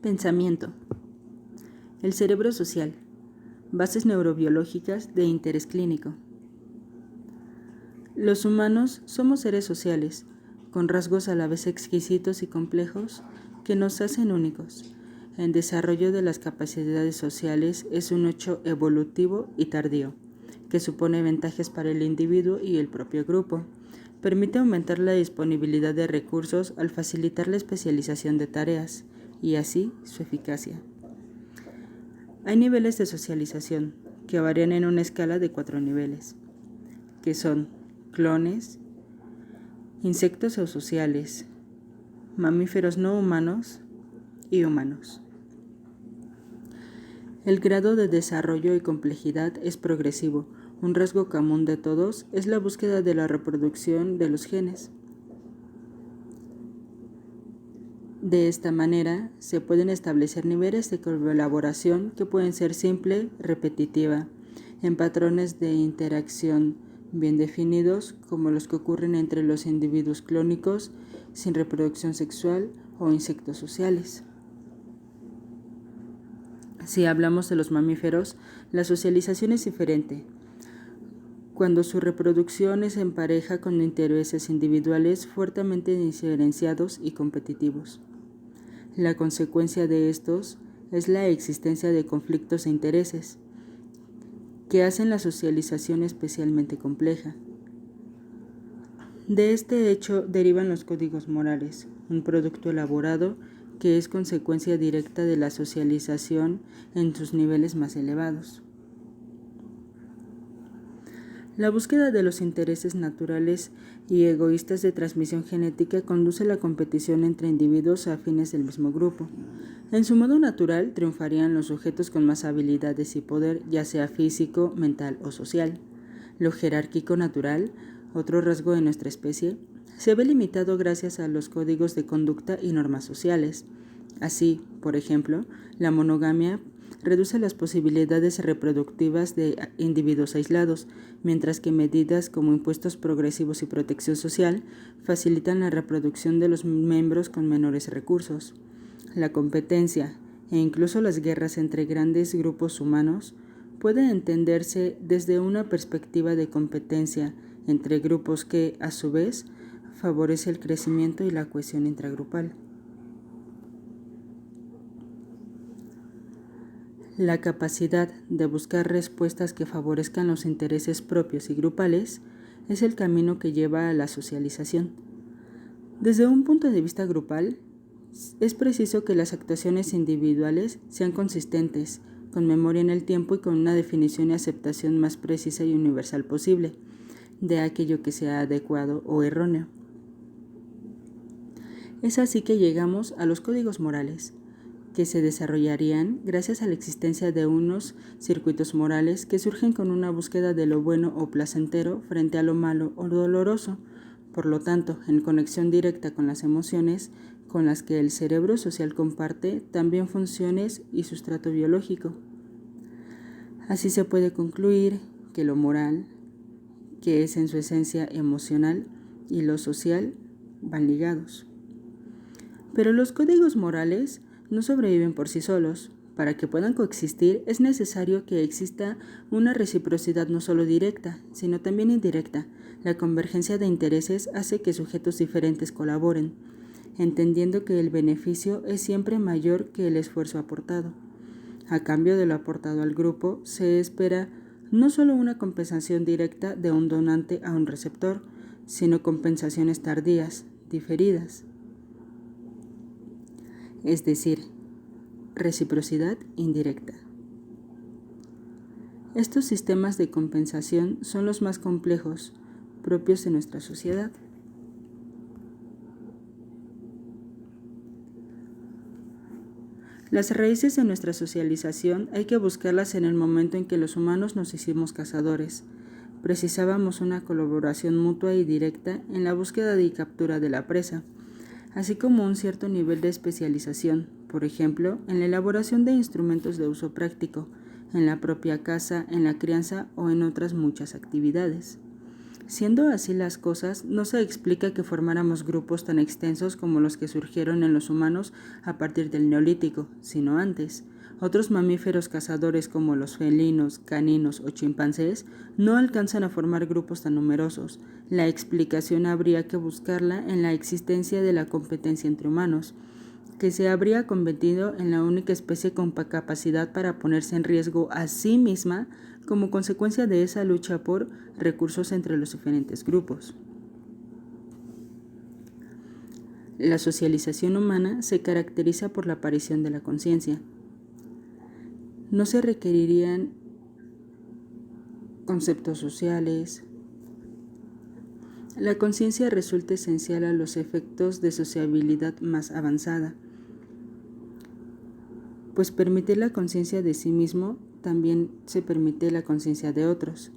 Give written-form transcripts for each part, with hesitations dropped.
Pensamiento. El cerebro social. Bases neurobiológicas de interés clínico. Los humanos somos seres sociales, con rasgos a la vez exquisitos y complejos que nos hacen únicos. El desarrollo de las capacidades sociales es un hecho evolutivo y tardío, que supone ventajas para el individuo y el propio grupo. Permite aumentar la disponibilidad de recursos al facilitar la especialización de tareas y así su eficacia. Hay niveles de socialización que varían en una escala de 4 niveles, que son clones, insectos eusociales, mamíferos no humanos y humanos. El grado de desarrollo y complejidad es progresivo. Un rasgo común de todos es la búsqueda de la reproducción de los genes. De esta manera, se pueden establecer niveles de colaboración que pueden ser simple, repetitiva, en patrones de interacción bien definidos, como los que ocurren entre los individuos clónicos sin reproducción sexual o insectos sociales. Si hablamos de los mamíferos, la socialización es diferente. Cuando su reproducción es en pareja con intereses individuales fuertemente diferenciados y competitivos. La consecuencia de estos es la existencia de conflictos de intereses, que hacen la socialización especialmente compleja. De este hecho derivan los códigos morales, un producto elaborado que es consecuencia directa de la socialización en sus niveles más elevados. La búsqueda de los intereses naturales y egoístas de transmisión genética conduce a la competición entre individuos afines del mismo grupo. En su modo natural, triunfarían los sujetos con más habilidades y poder, ya sea físico, mental o social. Lo jerárquico natural, otro rasgo de nuestra especie, se ve limitado gracias a los códigos de conducta y normas sociales. Así, por ejemplo, la monogamia reduce las posibilidades reproductivas de individuos aislados, mientras que medidas como impuestos progresivos y protección social facilitan la reproducción de los miembros con menores recursos. La competencia e incluso las guerras entre grandes grupos humanos pueden entenderse desde una perspectiva de competencia entre grupos que, a su vez, favorece el crecimiento y la cohesión intragrupal. La capacidad de buscar respuestas que favorezcan los intereses propios y grupales es el camino que lleva a la socialización. Desde un punto de vista grupal, es preciso que las actuaciones individuales sean consistentes, con memoria en el tiempo y con una definición y aceptación más precisa y universal posible de aquello que sea adecuado o erróneo. Es así que llegamos a los códigos morales, que se desarrollarían gracias a la existencia de unos circuitos morales que surgen con una búsqueda de lo bueno o placentero frente a lo malo o doloroso, por lo tanto, en conexión directa con las emociones con las que el cerebro social comparte también funciones y sustrato biológico. Así se puede concluir que lo moral, que es en su esencia emocional, y lo social van ligados. Pero los códigos morales no sobreviven por sí solos. Para que puedan coexistir es necesario que exista una reciprocidad no solo directa, sino también indirecta. La convergencia de intereses hace que sujetos diferentes colaboren, entendiendo que el beneficio es siempre mayor que el esfuerzo aportado. A cambio de lo aportado al grupo, se espera no solo una compensación directa de un donante a un receptor, sino compensaciones tardías, diferidas. Es decir, reciprocidad indirecta. Estos sistemas de compensación son los más complejos, propios de nuestra sociedad. Las raíces de nuestra socialización hay que buscarlas en el momento en que los humanos nos hicimos cazadores. Precisábamos una colaboración mutua y directa en la búsqueda y captura de la presa, así como un cierto nivel de especialización, por ejemplo, en la elaboración de instrumentos de uso práctico, en la propia caza, en la crianza o en otras muchas actividades. Siendo así las cosas, no se explica que formáramos grupos tan extensos como los que surgieron en los humanos a partir del Neolítico, sino antes. Otros mamíferos cazadores como los felinos, caninos o chimpancés no alcanzan a formar grupos tan numerosos. La explicación habría que buscarla en la existencia de la competencia entre humanos, que se habría convertido en la única especie con capacidad para ponerse en riesgo a sí misma como consecuencia de esa lucha por recursos entre los diferentes grupos. La socialización humana se caracteriza por la aparición de la conciencia. No se requerirían conceptos sociales. La conciencia resulta esencial a los efectos de sociabilidad más avanzada, pues permitir la conciencia de sí mismo también se permite la conciencia de otros,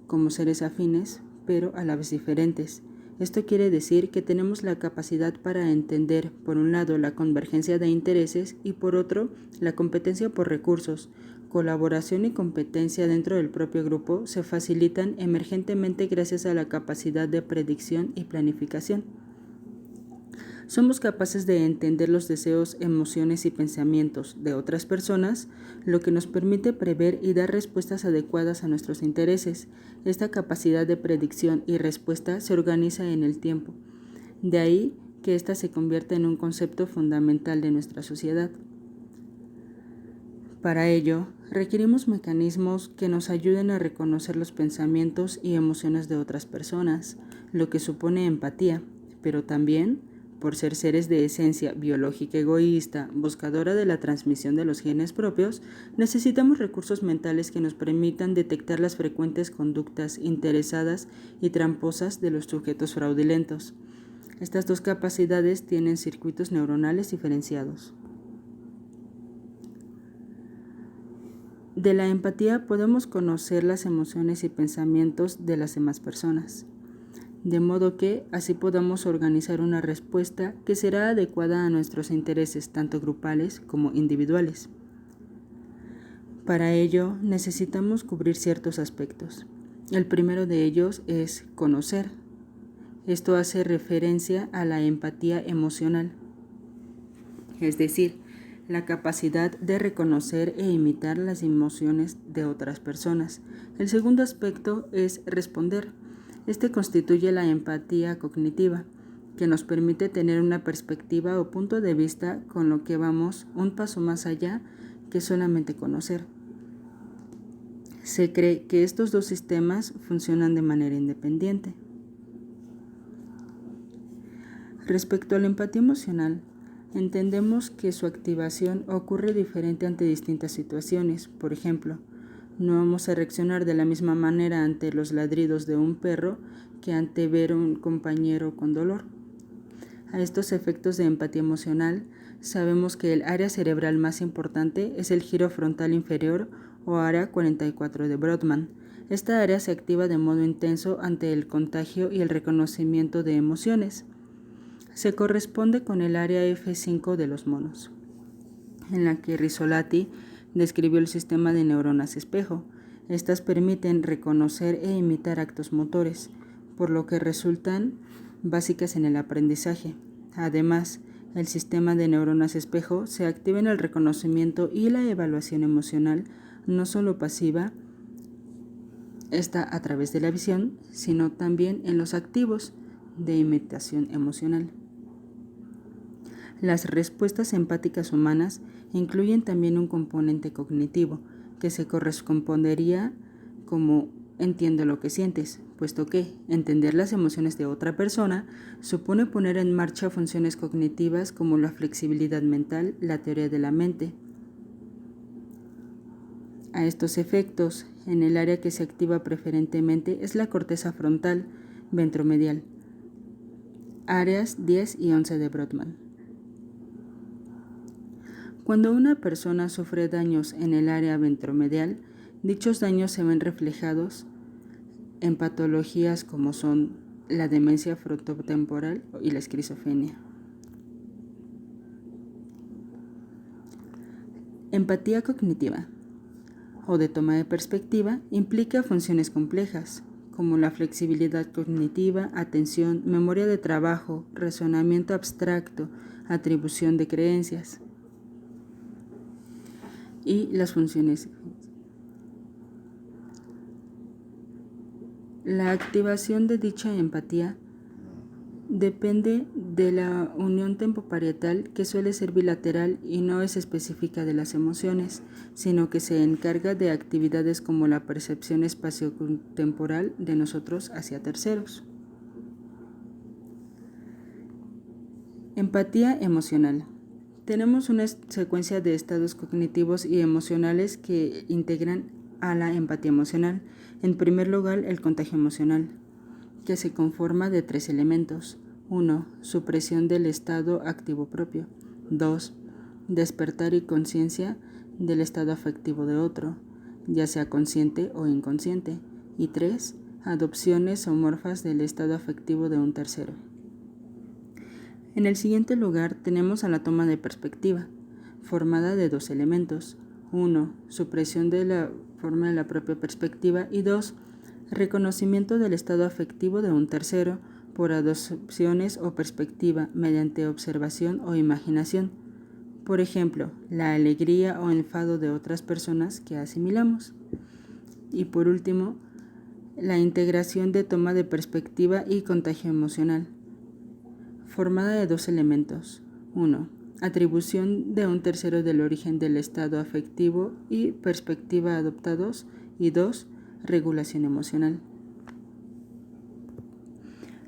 como seres afines, pero a la vez diferentes. Esto quiere decir que tenemos la capacidad para entender, por un lado, la convergencia de intereses y por otro, la competencia por recursos. Colaboración y competencia dentro del propio grupo se facilitan emergentemente gracias a la capacidad de predicción y planificación. Somos capaces de entender los deseos, emociones y pensamientos de otras personas, lo que nos permite prever y dar respuestas adecuadas a nuestros intereses. Esta capacidad de predicción y respuesta se organiza en el tiempo. De ahí que ésta se convierta en un concepto fundamental de nuestra sociedad. Para ello, requerimos mecanismos que nos ayuden a reconocer los pensamientos y emociones de otras personas, lo que supone empatía, pero también, por ser seres de esencia biológica egoísta, buscadora de la transmisión de los genes propios, necesitamos recursos mentales que nos permitan detectar las frecuentes conductas interesadas y tramposas de los sujetos fraudulentos. Estas dos capacidades tienen circuitos neuronales diferenciados. De la empatía podemos conocer las emociones y pensamientos de las demás personas, de modo que así podamos organizar una respuesta que será adecuada a nuestros intereses, tanto grupales como individuales. Para ello, necesitamos cubrir ciertos aspectos. El primero de ellos es conocer. Esto hace referencia a la empatía emocional, es decir, la capacidad de reconocer e imitar las emociones de otras personas. El segundo aspecto es responder. Este constituye la empatía cognitiva, que nos permite tener una perspectiva o punto de vista con lo que vamos un paso más allá que solamente conocer. Se cree que estos dos sistemas funcionan de manera independiente. Respecto a la empatía emocional, entendemos que su activación ocurre diferente ante distintas situaciones. Por ejemplo, no vamos a reaccionar de la misma manera ante los ladridos de un perro que ante ver a un compañero con dolor. A estos efectos de empatía emocional, sabemos que el área cerebral más importante es el giro frontal inferior o área 44 de Brodmann. Esta área se activa de modo intenso ante el contagio y el reconocimiento de emociones. Se corresponde con el área F5 de los monos, en la que Rizzolatti describió el sistema de neuronas espejo. Estas permiten reconocer e imitar actos motores, por lo que resultan básicas en el aprendizaje. Además, el sistema de neuronas espejo se activa en el reconocimiento y la evaluación emocional, no solo pasiva, esta a través de la visión, sino también en los activos de imitación emocional. Las respuestas empáticas humanas incluyen también un componente cognitivo, que se correspondería como entiendo lo que sientes, puesto que entender las emociones de otra persona supone poner en marcha funciones cognitivas como la flexibilidad mental, la teoría de la mente. A estos efectos, en el área que se activa preferentemente es la corteza frontal ventromedial, áreas 10 y 11 de Brodmann. Cuando una persona sufre daños en el área ventromedial, dichos daños se ven reflejados en patologías como son la demencia frontotemporal y la esquizofrenia. Empatía cognitiva o de toma de perspectiva implica funciones complejas, como la flexibilidad cognitiva, atención, memoria de trabajo, razonamiento abstracto, atribución de creencias y las funciones. La activación de dicha empatía depende de la unión tempoparietal, que suele ser bilateral y no es específica de las emociones, sino que se encarga de actividades como la percepción espaciotemporal de nosotros hacia terceros. Empatía emocional. Tenemos una secuencia de estados cognitivos y emocionales que integran a la empatía emocional. En primer lugar, el contagio emocional, que se conforma de 3 elementos. 1. Supresión del estado activo propio. 2. Despertar y conciencia del estado afectivo de otro, ya sea consciente o inconsciente. Y 3. Adopciones somorfas del estado afectivo de un tercero. En el siguiente lugar tenemos a la toma de perspectiva, formada de 2 elementos. 1. Supresión de la forma de la propia perspectiva. Y 2. Reconocimiento del estado afectivo de un tercero por adopciones o perspectiva mediante observación o imaginación. Por ejemplo, la alegría o enfado de otras personas que asimilamos. Y por último, la integración de toma de perspectiva y contagio emocional, formada de 2 elementos. 1. Atribución de un tercero del origen del estado afectivo y perspectiva adoptados. Y 2. Regulación emocional.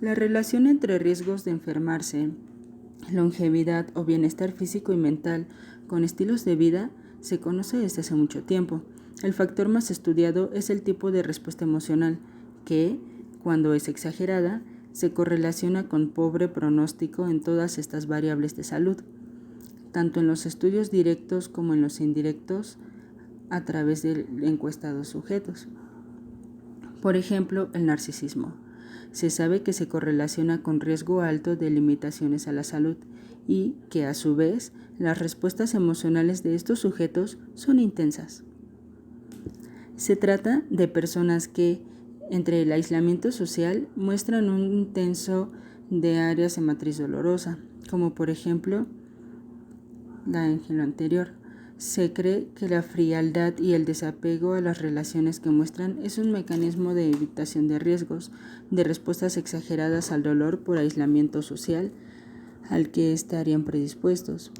La relación entre riesgos de enfermarse, longevidad o bienestar físico y mental con estilos de vida se conoce desde hace mucho tiempo. El factor más estudiado es el tipo de respuesta emocional, que, cuando es exagerada, se correlaciona con pobre pronóstico en todas estas variables de salud, tanto en los estudios directos como en los indirectos a través de encuestados sujetos. Por ejemplo, el narcisismo. Se sabe que se correlaciona con riesgo alto de limitaciones a la salud y que, a su vez, las respuestas emocionales de estos sujetos son intensas. Se trata de personas que, entre el aislamiento social, muestran un intenso de áreas de matriz dolorosa, como por ejemplo la en lo anterior. Se cree que la frialdad y el desapego a las relaciones que muestran es un mecanismo de evitación de riesgos, de respuestas exageradas al dolor por aislamiento social al que estarían predispuestos.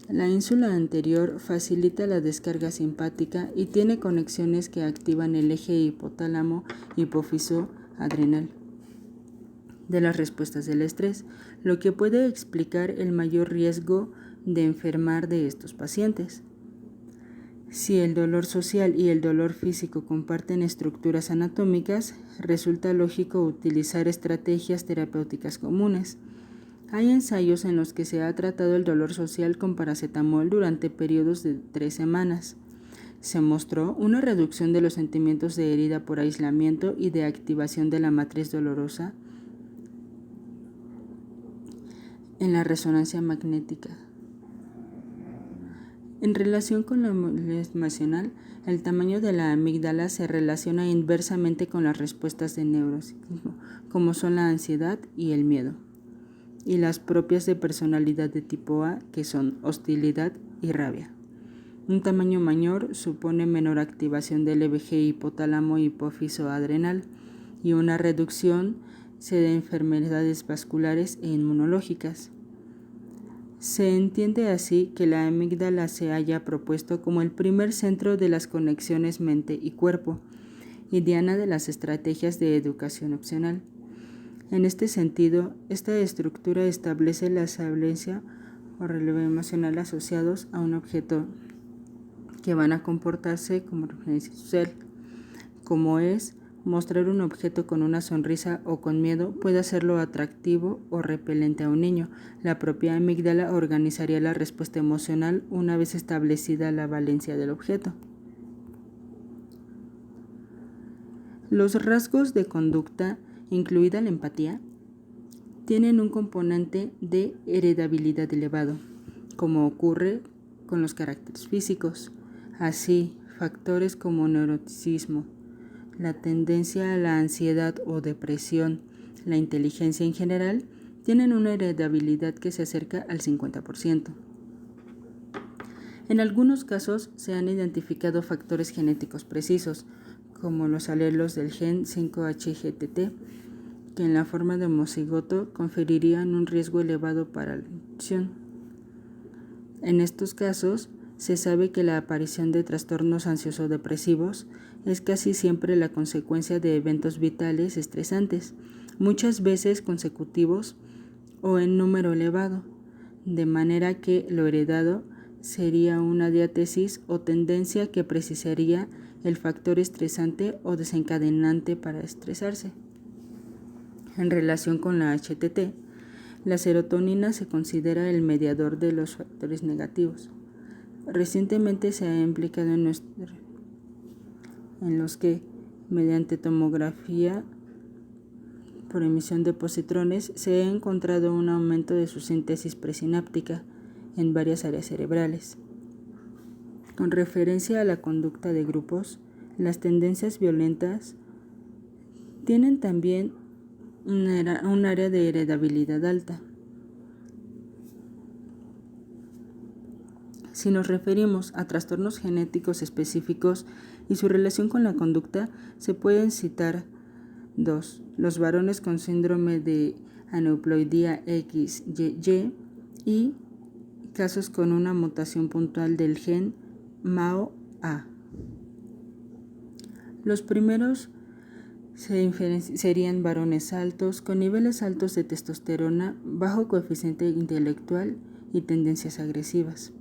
La ínsula anterior facilita la descarga simpática y tiene conexiones que activan el eje hipotálamo hipófiso adrenal de las respuestas del estrés, lo que puede explicar el mayor riesgo de enfermar de estos pacientes. Si el dolor social y el dolor físico comparten estructuras anatómicas, resulta lógico utilizar estrategias terapéuticas comunes. Hay ensayos en los que se ha tratado el dolor social con paracetamol durante periodos de 3 semanas. Se mostró una reducción de los sentimientos de herida por aislamiento y de activación de la matriz dolorosa en la resonancia magnética. En relación con lo emocional, el tamaño de la amígdala se relaciona inversamente con las respuestas de neuropsiquismo, como son la ansiedad y el miedo, y las propias de personalidad de tipo A, que son hostilidad y rabia. Un tamaño mayor supone menor activación del eje hipotálamo hipófiso adrenal y una reducción de enfermedades vasculares e inmunológicas. Se entiende así que la amígdala se haya propuesto como el primer centro de las conexiones mente y cuerpo y diana de las estrategias de educación opcional. En este sentido, esta estructura establece la sablencia o relevo emocional asociados a un objeto que van a comportarse como referencia social, como es mostrar un objeto con una sonrisa o con miedo puede hacerlo atractivo o repelente a un niño. La propia amígdala organizaría la respuesta emocional una vez establecida la valencia del objeto. Los rasgos de conducta, incluida la empatía, tienen un componente de heredabilidad elevado, como ocurre con los caracteres físicos. Así, factores como neuroticismo, la tendencia a la ansiedad o depresión, la inteligencia en general, tienen una heredabilidad que se acerca al 50%. En algunos casos se han identificado factores genéticos precisos, como los alelos del gen 5HGTT, que en la forma de homocigoto conferirían un riesgo elevado para la infección. En estos casos, se sabe que la aparición de trastornos ansioso-depresivos es casi siempre la consecuencia de eventos vitales estresantes, muchas veces consecutivos o en número elevado, de manera que lo heredado sería una diátesis o tendencia que precisaría el factor estresante o desencadenante para estresarse. En relación con la HTT, la serotonina se considera el mediador de los factores negativos. Recientemente se ha implicado en los que, mediante tomografía por emisión de positrones, se ha encontrado un aumento de su síntesis presináptica en varias áreas cerebrales. Con referencia a la conducta de grupos, las tendencias violentas tienen también un área de heredabilidad alta. Si nos referimos a trastornos genéticos específicos y su relación con la conducta, se pueden citar 2. Los varones con síndrome de aneuploidía XY y casos con una mutación puntual del gen MAO-A. Los primeros serían varones altos, con niveles altos de testosterona, bajo coeficiente intelectual y tendencias agresivas.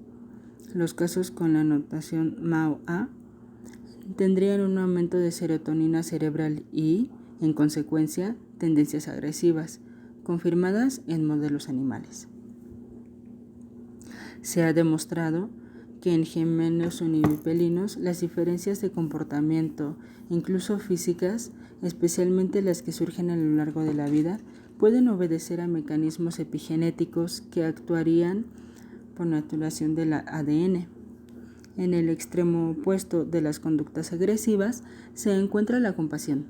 Los casos con la mutación MAO-A tendrían un aumento de serotonina cerebral y, en consecuencia, tendencias agresivas, confirmadas en modelos animales. Se ha demostrado que en gemelos univipelinos las diferencias de comportamiento, incluso físicas, especialmente las que surgen a lo largo de la vida, pueden obedecer a mecanismos epigenéticos que actuarían por naturación del ADN. En el extremo opuesto de las conductas agresivas se encuentra la compasión.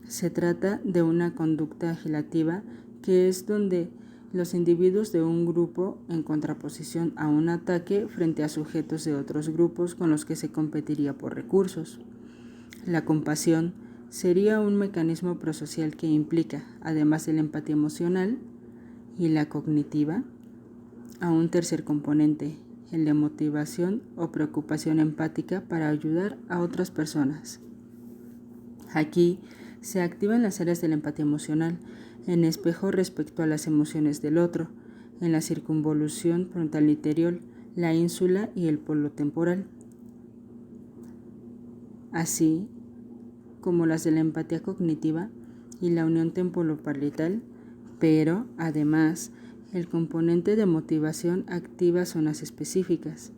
Se trata de una conducta agitativa que es donde los individuos de un grupo, en contraposición a un ataque frente a sujetos de otros grupos con los que se competiría por recursos. La compasión sería un mecanismo prosocial que implica, además de la empatía emocional y la cognitiva, a un tercer componente, el de motivación o preocupación empática para ayudar a otras personas. Aquí se activan las áreas de la empatía emocional, en espejo respecto a las emociones del otro, en la circunvolución frontal anterior, la ínsula y el polo temporal, así como las de la empatía cognitiva y la unión temporoparietal, pero además el componente de motivación activa zonas específicas,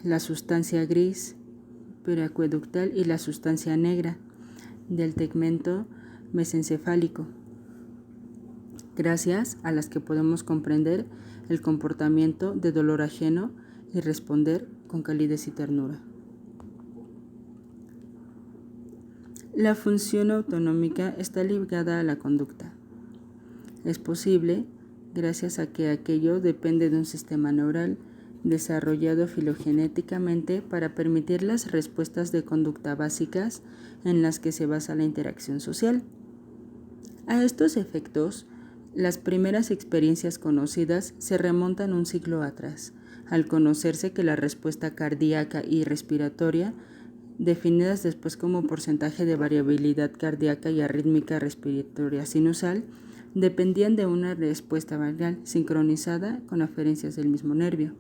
la sustancia gris periacueductal y la sustancia negra del tegmento mesencefálico, gracias a las que podemos comprender el comportamiento de dolor ajeno y responder con calidez y ternura. La función autonómica está ligada a la conducta. Es posible gracias a que aquello depende de un sistema neural desarrollado filogenéticamente para permitir las respuestas de conducta básicas en las que se basa la interacción social. A estos efectos, las primeras experiencias conocidas se remontan un siglo atrás, al conocerse que la respuesta cardíaca y respiratoria, definidas después como porcentaje de variabilidad cardíaca y arrítmica respiratoria sinusal, dependían de una respuesta vagal sincronizada con aferencias del mismo nervio.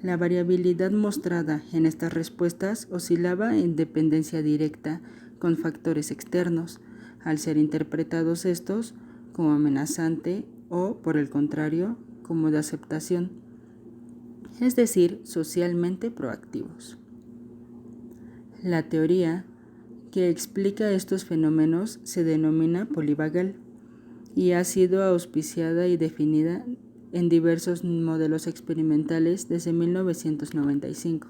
La variabilidad mostrada en estas respuestas oscilaba en dependencia directa con factores externos, al ser interpretados estos como amenazante o, por el contrario, como de aceptación, es decir, socialmente proactivos. La teoría que explica estos fenómenos se denomina polivagal y ha sido auspiciada y definida en diversos modelos experimentales desde 1995.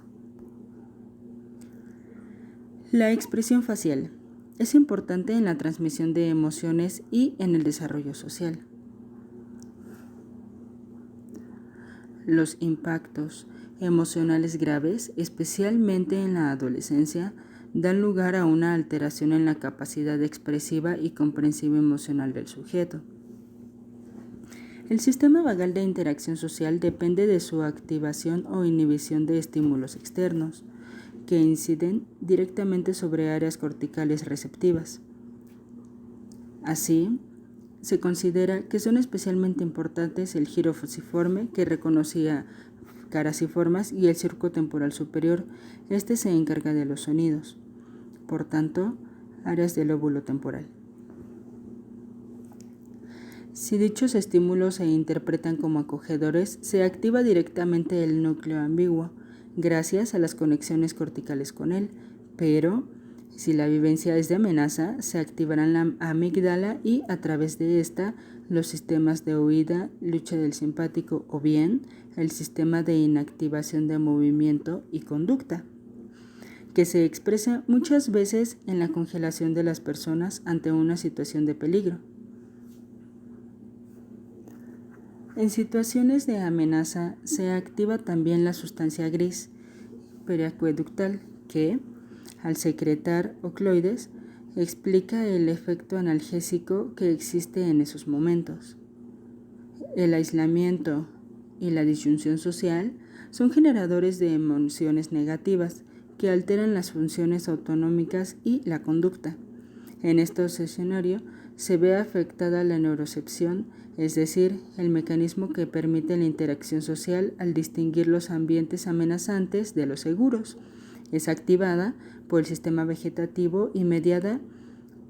La expresión facial es importante en la transmisión de emociones y en el desarrollo social. Los impactos emocionales graves, especialmente en la adolescencia, dan lugar a una alteración en la capacidad expresiva y comprensiva emocional del sujeto. El sistema vagal de interacción social depende de su activación o inhibición de estímulos externos, que inciden directamente sobre áreas corticales receptivas. Así, se considera que son especialmente importantes el giro fusiforme, que reconocía caras y formas, y el surco temporal superior. Este se encarga de los sonidos. Por tanto, áreas del lóbulo temporal. Si dichos estímulos se interpretan como acogedores, se activa directamente el núcleo ambiguo, gracias a las conexiones corticales con él, pero si la vivencia es de amenaza, se activarán la amígdala y, a través de esta, los sistemas de huida, lucha del simpático o bien el sistema de inactivación de movimiento y conducta, que se expresa muchas veces en la congelación de las personas ante una situación de peligro. En situaciones de amenaza se activa también la sustancia gris periacueductal que, al secretar ocloides, explica el efecto analgésico que existe en esos momentos. El aislamiento y la disyunción social son generadores de emociones negativas que alteran las funciones autonómicas y la conducta. En estos escenarios se ve afectada la neurocepción, es decir, el mecanismo que permite la interacción social al distinguir los ambientes amenazantes de los seguros. Es activada por el sistema vegetativo y mediada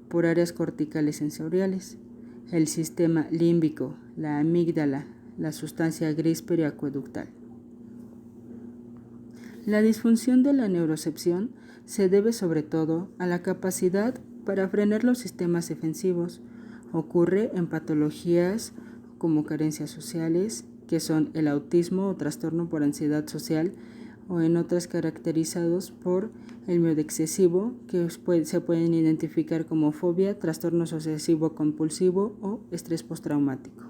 por áreas corticales sensoriales. El sistema límbico, la amígdala, la sustancia gris periacueductal. La disfunción de la neurocepción se debe sobre todo a la capacidad para frenar los sistemas defensivos. Ocurre en patologías como carencias sociales, que son el autismo o trastorno por ansiedad social, o en otras caracterizados por el miedo excesivo, que se pueden identificar como fobia, trastorno obsesivo compulsivo o estrés postraumático.